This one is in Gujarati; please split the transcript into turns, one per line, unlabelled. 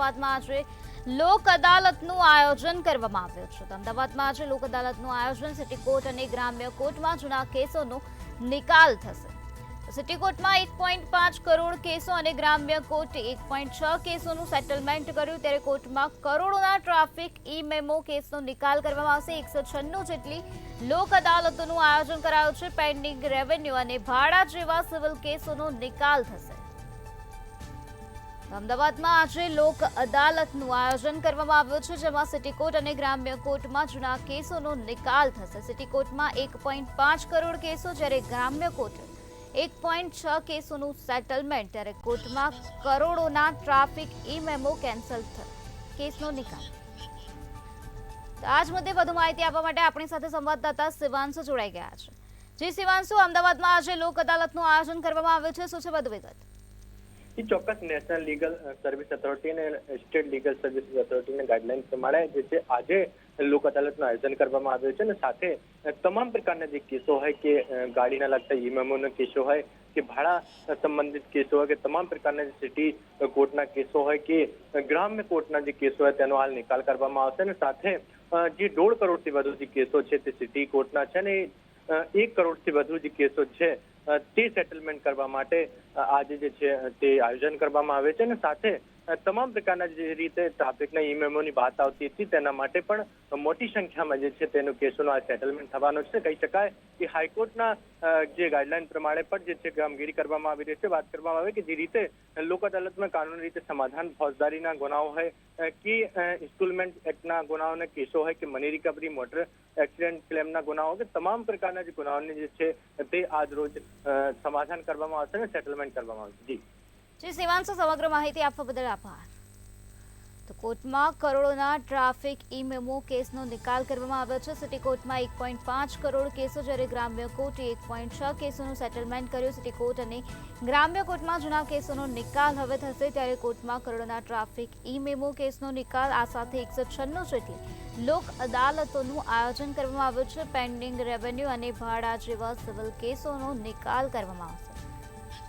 અમદાવાદમાં આજે લોક અદાલતનું આયોજન કરવામાં આવ્યું છે. તો અમદાવાદમાં આજે લોક અદાલતનું આયોજન સિટી કોર્ટ અને ગ્રામ્ય કોર્ટમાં જૂના કેસોનો નિકાલ થશે. સિટી કોર્ટમાં 1.5 કરોડ કેસો અને ગ્રામ્ય કોર્ટે 1.6 કેસોનું સેટલમેન્ટ કર્યું, ત્યારે કોર્ટમાં કરોડોના ટ્રાફિક ઈ મેમો કેસનો નિકાલ કરવામાં આવશે. 196 જેટલી લોક અદાલતોનું આયોજન કરાયું છે. પેન્ડિંગ રેવન્યુ અને ભાડા જેવા સિવિલ કેસોનો નિકાલ થશે. અમદાવાદમાં આજે લોક અદાલતનું આયોજન કરવામાં આવ્યું છે, જેમાં સિટી કોર્ટ અને ગ્રામ્ય કોર્ટમાં જૂના કેસોનો નિકાલ થશે. સિટી કોર્ટમાં 1.5 કરોડ કેસો, જ્યારે ગ્રામ્ય કોર્ટ 1.6 કેસોનું સેટલમેન્ટ, ત્યારે કોર્ટમાં કરોડોના ટ્રાફિક ઈ મેમો કેન્સલ કેસનો નિકાલ. આજ મુદ્દે વધુ માહિતી આપવા માટે આપણી સાથે સંવાદદાતા શિવાંશુ જોડાઈ ગયા છે. જી શિવાંશુ, અમદાવાદમાં આજે લોક અદાલતનું આયોજન કરવામાં આવ્યું છે, શું છે વધુ વિગત?
ચોક્કસ નેશનલ લીગલ સર્વિસ ઓથોરિટી અને સ્ટેટ લીગલ સર્વિસીસ ઓથોરિટીની ગાઈડલાઈન પ્રમાણે જે છે આજે લોક અદાલતનું આયોજન કરવામાં આવ્યું છે અને સાથે તમામ પ્રકારના જે કેસો હોય કે ગાડીના લગતા ઈ-મેમોના કેસો હોય કે ભાડા સંબંધિત કેસો હોય કે તમામ પ્રકારના જે સિટી કોર્ટના કેસો હોય કે ગ્રામ્ય કોર્ટના જે કેસો હોય તેનો હાલ નિકાલ કરવામાં આવશે અને સાથે જે 1.5 કરોડથી વધુ જે કેસો છે તે સિટી કોર્ટના છે અને 1 કરોડથી વધુ જે કેસો છે તે સેટલમેન્ટ કરવા માટે આજે જે છે તે આયોજન કરવામાં આવે છે અને સાથે તમામ પ્રકારના જે રીતે ટ્રાફિકના ઈ-મેમોની વાત આવતી હતી તેના માટે પણ મોટી સંખ્યામાં જે છે તેનો કેસોનો આ સેટલમેન્ટ થવાનો છે. કહી શકાય કે હાઈકોર્ટના જે ગાઈડલાઈન પ્રમાણે પણ જે છે કામગીરી કરવામાં આવી રહી છે. વાત કરવામાં આવે કે જે રીતે લોક અદાલતમાં કાનૂની રીતે સમાધાન ફોજદારીના ગુનાઓ હોય કે ઇન્સ્ટોલમેન્ટ એક્ટના ગુનાઓના કેસો હોય કે મની રિકવરી, મોટર એક્સિડન્ટ ક્લેમના ગુનાઓ કે તમામ પ્રકારના જે ગુનાઓની જે છે તે આજ રોજ સમાધાન કરવામાં આવશે અને સેટલમેન્ટ કરવામાં આવશે.
જી શિવાંશુ, સમગ્ર માહિતી આપવા બદલ આભાર. તો કોર્ટમાં કરોડોના ટ્રાફિક ઈ મેમો કેસનો નિકાલ કરવામાં આવ્યો છે. સિટી કોર્ટમાં 1.5 કરોડ કેસો, જ્યારે ગ્રામ્ય કોર્ટે 1.6 કેસોનું સેટલમેન્ટ કર્યું. સિટી કોર્ટ અને ગ્રામ્ય કોર્ટમાં જૂના કેસોનો નિકાલ હવે થશે, ત્યારે કોર્ટમાં કરોડોના ટ્રાફિક ઈ મેમો કેસનો નિકાલ. આ સાથે 196 જેટલી લોક અદાલતોનું આયોજન કરવામાં આવ્યું છે. પેન્ડિંગ રેવન્યુ અને ભાડા જેવા સિવિલ કેસોનો નિકાલ કરવામાં આવશે.